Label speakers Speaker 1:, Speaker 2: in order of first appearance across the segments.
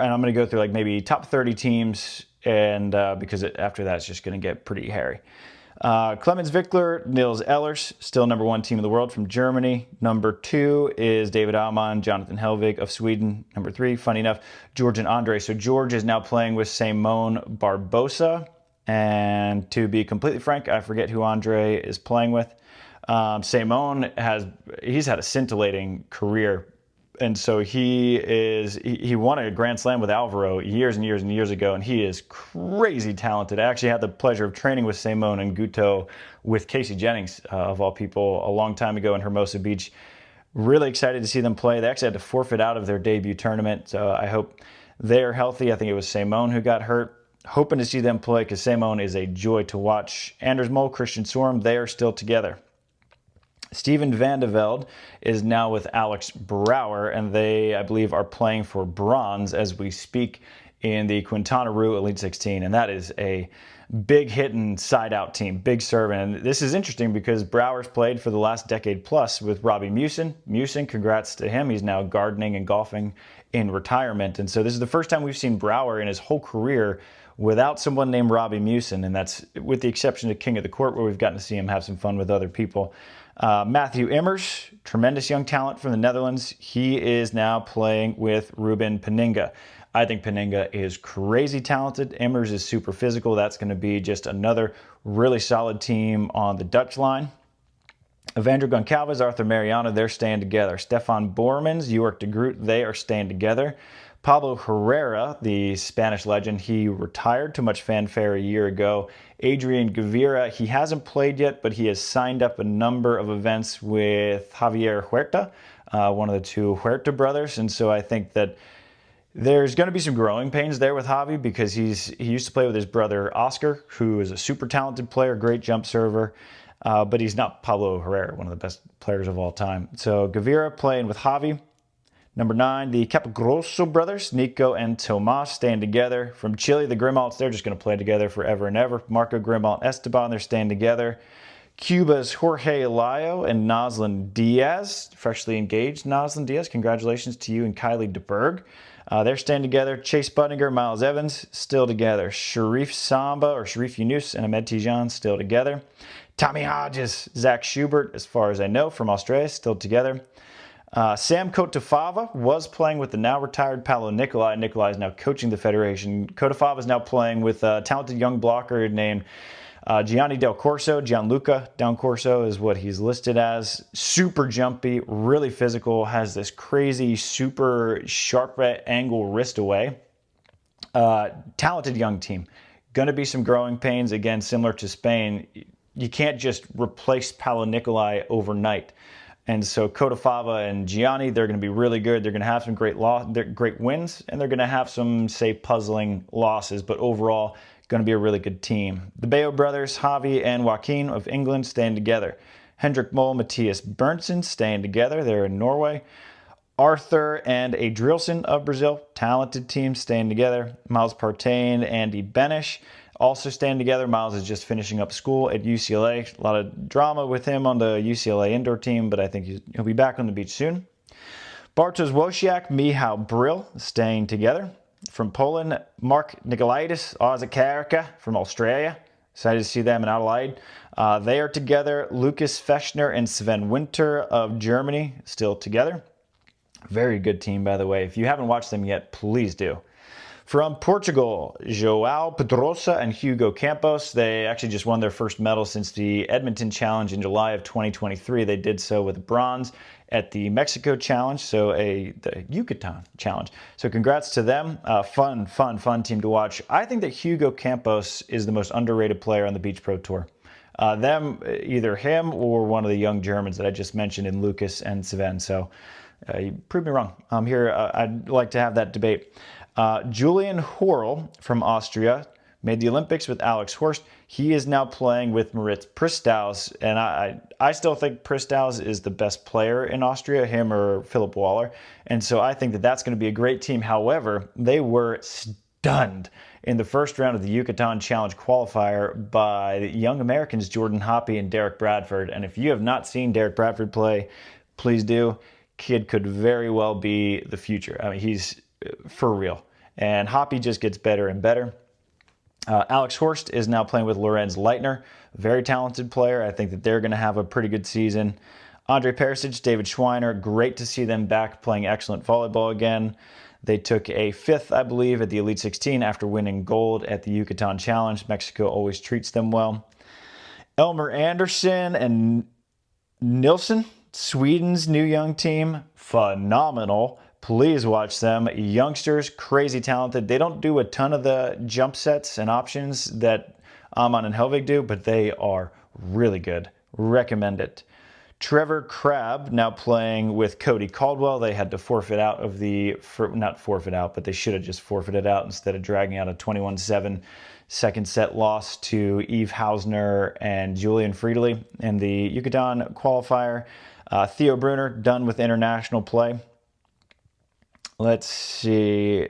Speaker 1: and I'm going to go through like maybe top 30 teams, and because after that it's just going to get pretty hairy. Clemens Wickler, Nils Ehlers, still number 1 team in the world from Germany. Number 2 is David Amann, Jonathan Helvig of Sweden. Number 3, funny enough, George and Andre. So George is now playing with Simone Barbosa. And to be completely frank, I forget who Andre is playing with. Simone he's had a scintillating career. And so he won a Grand Slam with Alvaro years and years and years ago, and he is crazy talented. I actually had the pleasure of training with Simone and Guto with Casey Jennings, of all people, a long time ago in Hermosa Beach. Really excited to see them play. They actually had to forfeit out of their debut tournament, so I hope they're healthy. I think it was Simone who got hurt. Hoping to see them play because Simone is a joy to watch. Anders Mol, Christian Sorum, they are still together. Steven Van de Velde is now with Alex Brouwer, and they, I believe, are playing for bronze as we speak in the Quintana Roo Elite 16, and that is a big hitting side-out team, big serving. And this is interesting because Brouwer's played for the last decade plus with Robbie Mewson. Mewson, congrats to him. He's now gardening and golfing in retirement, and so this is the first time we've seen Brouwer in his whole career without someone named Robbie Mewson, and that's with the exception of King of the Court, where we've gotten to see him have some fun with other people. Matthew Immers, tremendous young talent from the Netherlands. He is now playing with Ruben Peninga. I think Peninga is crazy talented. Immers is super physical. That's going to be just another really solid team on the Dutch line. Evander Goncalves, Arthur Mariano, they're staying together. Stefan Bormans, Jörg de Groot, they are staying together. Pablo Herrera, the Spanish legend, he retired to much fanfare a year ago. Adrian Gavira, he hasn't played yet, but he has signed up a number of events with Javier Huerta, one of the 2 Huerta brothers. And so I think that there's going to be some growing pains there with Javi because he used to play with his brother Oscar, who is a super talented player, great jump server. But he's not Pablo Herrera, one of the best players of all time. So Gavira playing with Javi. Number 9, the Capagrosso brothers, Nico and Tomas, staying together. From Chile, the Grimalds, they're just going to play together forever and ever. Marco Grimald, Esteban, they're staying together. Cuba's Jorge Elayo and Noslin Diaz, freshly engaged Noslin Diaz. Congratulations to you and Kylie DeBerg. They're staying together. Chase Buttinger, Miles Evans, still together. Sharif Samba or Sharif Yunus and Ahmed Tijan, still together. Tommy Hodges, Zach Schubert, as far as I know, from Australia, still together. Sam Kotafava was playing with the now retired Paolo Nicolai. Nicolai is now coaching the Federation. Kotafava is now playing with a talented young blocker named Gianni Del Corso. Gianluca Del Corso is what he's listed as. Super jumpy, really physical, has this crazy, super sharp angle wrist away. Talented young team. Going to be some growing pains, again, similar to Spain. You can't just replace Paolo Nicolai overnight. And so Kotafava and Gianni, they're going to be really good. They're going to have some great wins, and they're going to have some, say, puzzling losses. But overall, going to be a really good team. The Bayo brothers, Javi and Joaquin of England, staying together. Hendrik Moll, Matthias Berntsen, staying together. They're in Norway. Arthur and Adrielson of Brazil, talented team, staying together. Miles Partain, Andy Benish, also staying together. Miles is just finishing up school at UCLA. A lot of drama with him on the UCLA indoor team, but I think he'll be back on the beach soon. Bartosz Wosiak, Michał Brill, staying together. From Poland, Mark Nikolaitis, Ozakarka from Australia. Excited to see them in Adelaide. They are together. Lucas Fechner and Sven Winter of Germany, still together. Very good team, by the way. If you haven't watched them yet, please do. From Portugal, João Pedrosa and Hugo Campos. They actually just won their first medal since the Edmonton Challenge in July of 2023. They did so with bronze at the Mexico Challenge, so the Yucatan Challenge. So congrats to them. Fun team to watch. I think that Hugo Campos is the most underrated player on the Beach Pro Tour. Either him or one of the young Germans that I just mentioned in Lucas and Sven. So you proved me wrong. I'm here. I'd like to have that debate. Julian Horl from Austria made the Olympics with Alex Horst. He is now playing with Maritz Pristaus, and I still think Pristaus is the best player in Austria, him or Philip Waller. And so I think that that's going to be a great team. However, they were stunned in the first round of the Yucatan Challenge qualifier by the young Americans Jordan Hoppe and Derek Bradford. And if you have not seen Derek Bradford play, please do. Kid could very well be the future. I mean, he's for real. and Hoppy just gets better and better. Alex Horst is now playing with Lorenz Leitner, very talented player. I think that they're going to have a pretty good season. Andre Perisic, David Schweiner, great to see them back playing excellent volleyball again. They took a 5th, I believe, at the Elite 16 after winning gold at the Yucatan Challenge. Mexico always treats them well. Elmer Anderson and Nilsson, Sweden's new young team, phenomenal. Please watch them. Youngsters, crazy talented. They don't do a ton of the jump sets and options that Aman and Helvig do, but they are really good. Recommend it. Trevor Crabb now playing with Cody Caldwell. They had to forfeit out of the, not forfeit out, but they should have just forfeited out instead of dragging out a 21-7 second set loss to Eve Hausner and Julian Friedli in the Yucatan qualifier. Theo Brunner done with international play. Let's see.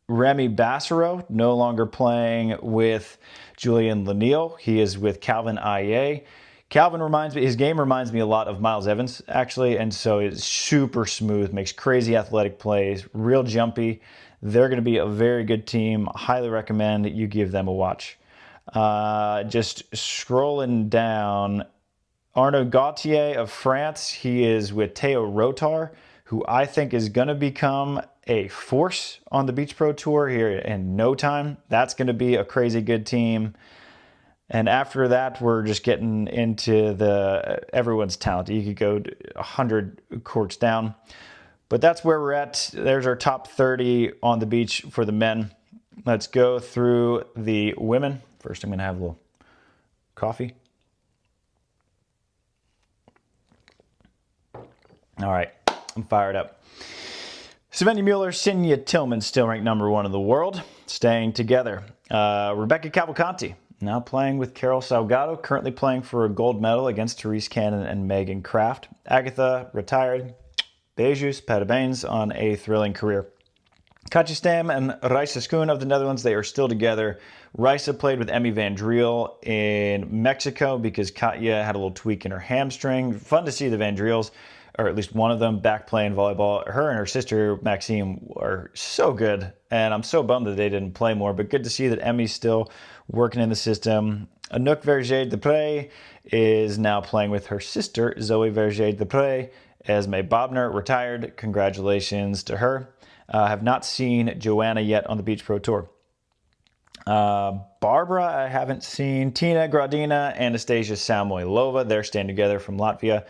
Speaker 1: Remy Bassero no longer playing with Julian Lanille. He is with Calvin Aye. His game reminds me a lot of Miles Evans, actually, and so it's super smooth, makes crazy athletic plays, real jumpy. They're going to be a very good team. Highly recommend you give them a watch. Just scrolling down, Arnaud Gauthier of France, he is with Theo Rotar, who I think is going to become a force on the Beach Pro Tour here in no time. That's going to be a crazy good team. And after that, we're just getting into everyone's talent. You could go 100 courts down. But that's where we're at. There's our top 30 on the beach for the men. Let's go through the women. First, I'm going to have a little coffee. All right, I'm fired up. Svenja Mueller, Sinja Tillman still ranked number 1 in the world, staying together. Rebecca Cavalcanti now playing with Carol Salgado, currently playing for a gold medal against Therese Cannon and Megan Kraft. Agatha retired. Beijus Patabanes on a thrilling career. Katja Stam and Reisa Schoon of the Netherlands, they are still together. Reisa played with Emmy Van Driel in Mexico because Katja had a little tweak in her hamstring. Fun to see the Van Driels, or at least one of them, back playing volleyball. Her and her sister, Maxime, are so good, and I'm so bummed that they didn't play more, but good to see that Emmy's still working in the system. Anouk Verger-Depré is now playing with her sister, Zoe Verger-Depré. Esme Bobner retired. Congratulations to her. Have not seen Joanna yet on the Beach Pro Tour. Barbara, I haven't seen. Tina Gradina, Anastasia Samoilova, they're staying together from Latvia.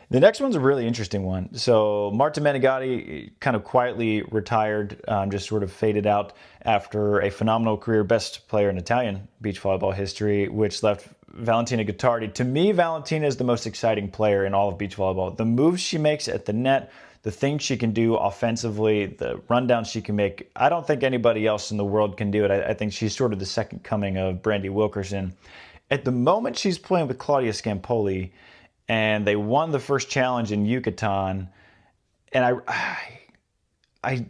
Speaker 1: The next one's a really interesting one. So Marta Menegatti kind of quietly retired, just sort of faded out after a phenomenal career, best player in Italian beach volleyball history, which left Valentina Gottardi. To me, Valentina is the most exciting player in all of beach volleyball. The moves she makes at the net, the things she can do offensively, the rundowns she can make, I don't think anybody else in the world can do it. I think she's sort of the second coming of Brandy Wilkerson. At the moment, she's playing with Claudia Scampoli, and they won the first challenge in Yucatan. And I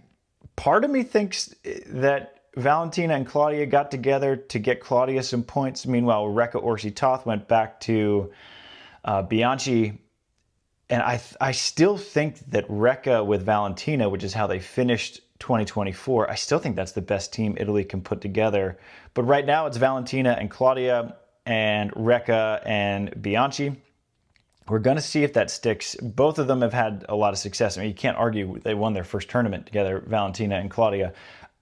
Speaker 1: part of me thinks that Valentina and Claudia got together to get Claudia some points. Meanwhile, Rekka Orsi-Toth went back to Bianchi. And I still think that Rekka with Valentina, which is how they finished 2024, I still think that's the best team Italy can put together. But right now it's Valentina and Claudia and Rekka and Bianchi. We're going to see if that sticks. Both of them have had a lot of success. I mean, you can't argue they won their first tournament together, Valentina and Claudia.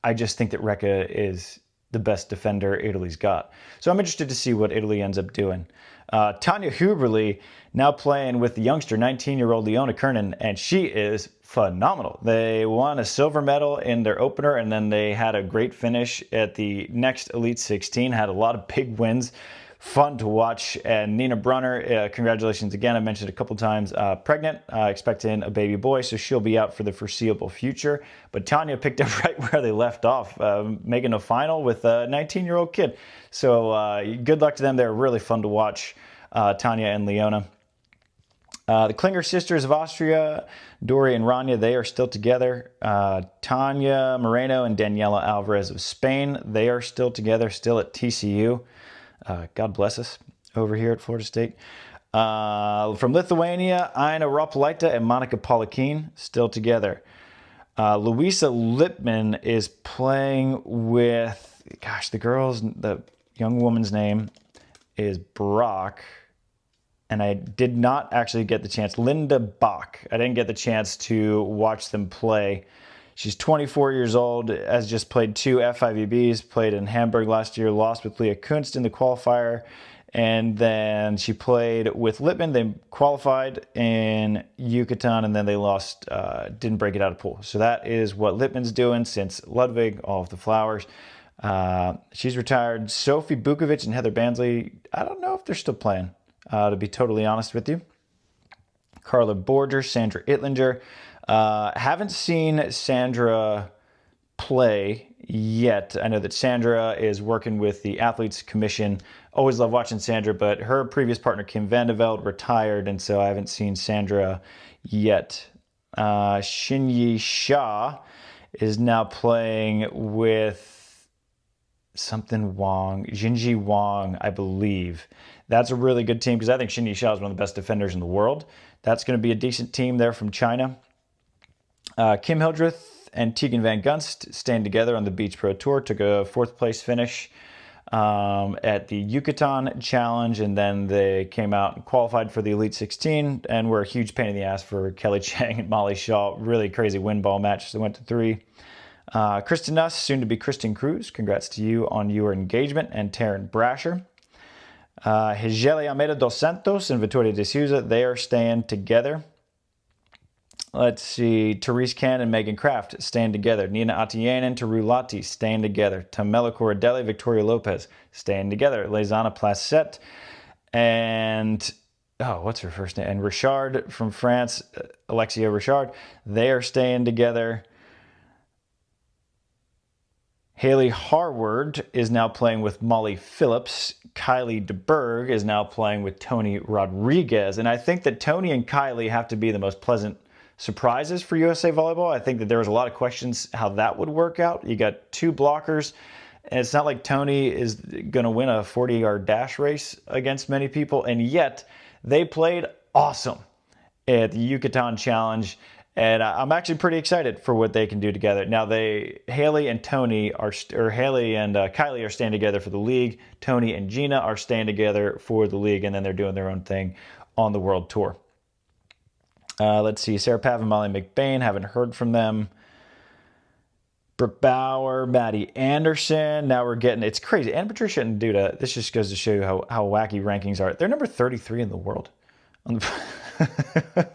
Speaker 1: I just think that Rekka is the best defender Italy's got. So I'm interested to see what Italy ends up doing. Tanya Huberly now playing with the youngster, 19-year-old Leona Kernan, and she is phenomenal. They won a silver medal in their opener, and then they had a great finish at the next Elite 16, had a lot of big wins. Fun to watch. And Nina Brunner, congratulations again. I mentioned it a couple times, pregnant, expecting a baby boy, so she'll be out for the foreseeable future. But Tanya picked up right where they left off, making a final with a 19-year-old kid. So good luck to them. They're really fun to watch, Tanya and Leona. The Klinger sisters of Austria, Dori and Rania, they are still together. Tanya Moreno and Daniela Alvarez of Spain, they are still together, still at TCU. God bless us over here at Florida State. From Lithuania, Aina Rapalaita and Monika Polikin still together. Louisa Lippmann is playing with, gosh, the young woman's name is Brock. And I did not actually get the chance. Linda Bach. I didn't get the chance to watch them play. She's 24 years old, has just played 2 FIVBs, played in Hamburg last year, lost with Leah Kunst in the qualifier. And then she played with Lippmann. They qualified in Yucatan, and then they lost, didn't break it out of pool. So that is what Lippmann's doing since Ludwig, all of the flowers. She's retired. Sophie Bukovic and Heather Bansley, I don't know if they're still playing, to be totally honest with you. Carla Borger, Sandra Ittlinger. Haven't seen Sandra play yet. I know that Sandra is working with the Athletes Commission. Always love watching Sandra, but her previous partner, Kim Van de Velde, retired, and so I haven't seen Sandra yet. Shinyi Shaw is now playing with something Wang, Jinji Wang, I believe. That's a really good team because I think Shinyi Shaw is one of the best defenders in the world. That's going to be a decent team there from China. Kim Hildreth and Tegan Van Gunst staying together on the Beach Pro Tour. Took a 4th place finish at the Yucatan Challenge, and then they came out and qualified for the Elite 16 and were a huge pain in the ass for Kelly Cheng and Molly Shaw. Really crazy win ball match. They went to 3. Kristen Nuss, soon to be Kristen Cruz. Congrats to you on your engagement. And Taryn Brasher. Higeli Almeida dos Santos and Vittoria de Souza, they are staying together. Let's see, Therese Can and Megan Kraft staying together. Nina Atianen, Teru Lati staying together. Tamela Corradelli, Victoria Lopez staying together. Lezana Placette and, what's her first name? And Richard from France, Alexia Richard, they are staying together. Haley Harward is now playing with Molly Phillips. Kylie DeBerg is now playing with Tony Rodriguez. And I think that Tony and Kylie have to be the most pleasant surprises for USA Volleyball. I think that there was a lot of questions how that would work out. You got 2 blockers, and it's not like Tony is going to win a 40-yard dash race against many people, and yet they played awesome at the Yucatan Challenge, and I'm actually pretty excited for what they can do together. Now, Haley and Kylie are staying together for the league. Tony and Gina are staying together for the league, and then they're doing their own thing on the World Tour. Let's see, Sarah Pav and Molly McBain, haven't heard from them. Brooke Bauer, Maddie Anderson, now we're getting, it's crazy. And Patricia and Duda, this just goes to show you how wacky rankings are. They're number 33 in the world,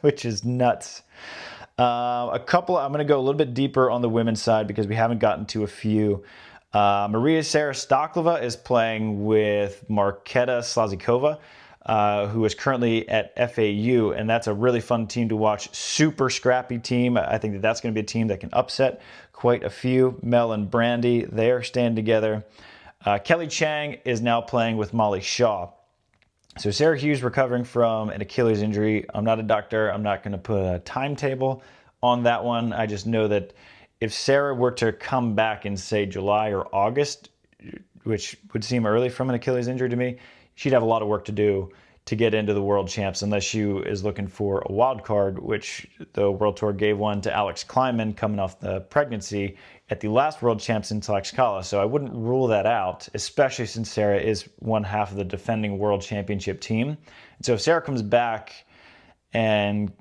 Speaker 1: which is nuts. I'm going to go a little bit deeper on the women's side because we haven't gotten to a few. Maria Sarah Stoklova is playing with Marketa Slazikova, who is currently at FAU, and that's a really fun team to watch. Super scrappy team. I think that that's going to be a team that can upset quite a few. Mel and Brandy, they are staying together. Kelly Chang is now playing with Molly Shaw. So Sarah Hughes recovering from an Achilles injury. I'm not a doctor. I'm not going to put a timetable on that one. I just know that if Sarah were to come back in, say, July or August, which would seem early from an Achilles injury to me, she'd have a lot of work to do to get into the World Champs unless she is looking for a wild card, which the World Tour gave one to Alex Kleinman coming off the pregnancy at the last World Champs in Tlaxcala. So I wouldn't rule that out, especially since Sarah is one half of the defending World Championship team. And so if Sarah comes back and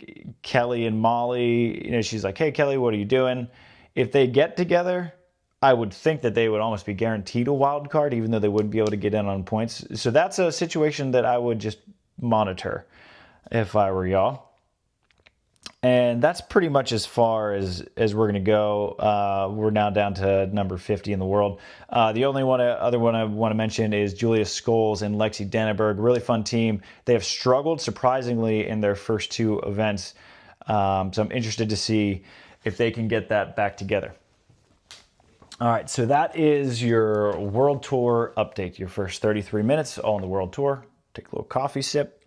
Speaker 1: Kelly and Molly, she's like, hey, Kelly, what are you doing? If they get together, I would think that they would almost be guaranteed a wild card, even though they wouldn't be able to get in on points. So that's a situation that I would just monitor if I were y'all. And that's pretty much as far as we're going to go. We're now down to number 50 in the world. The only other one I want to mention is Julia Scholes and Lexi Dannenberg. Really fun team. They have struggled surprisingly in their first 2 events. So I'm interested to see if they can get that back together. All right, so that is your World Tour update, your first 33 minutes all on the World Tour. Take a little coffee sip.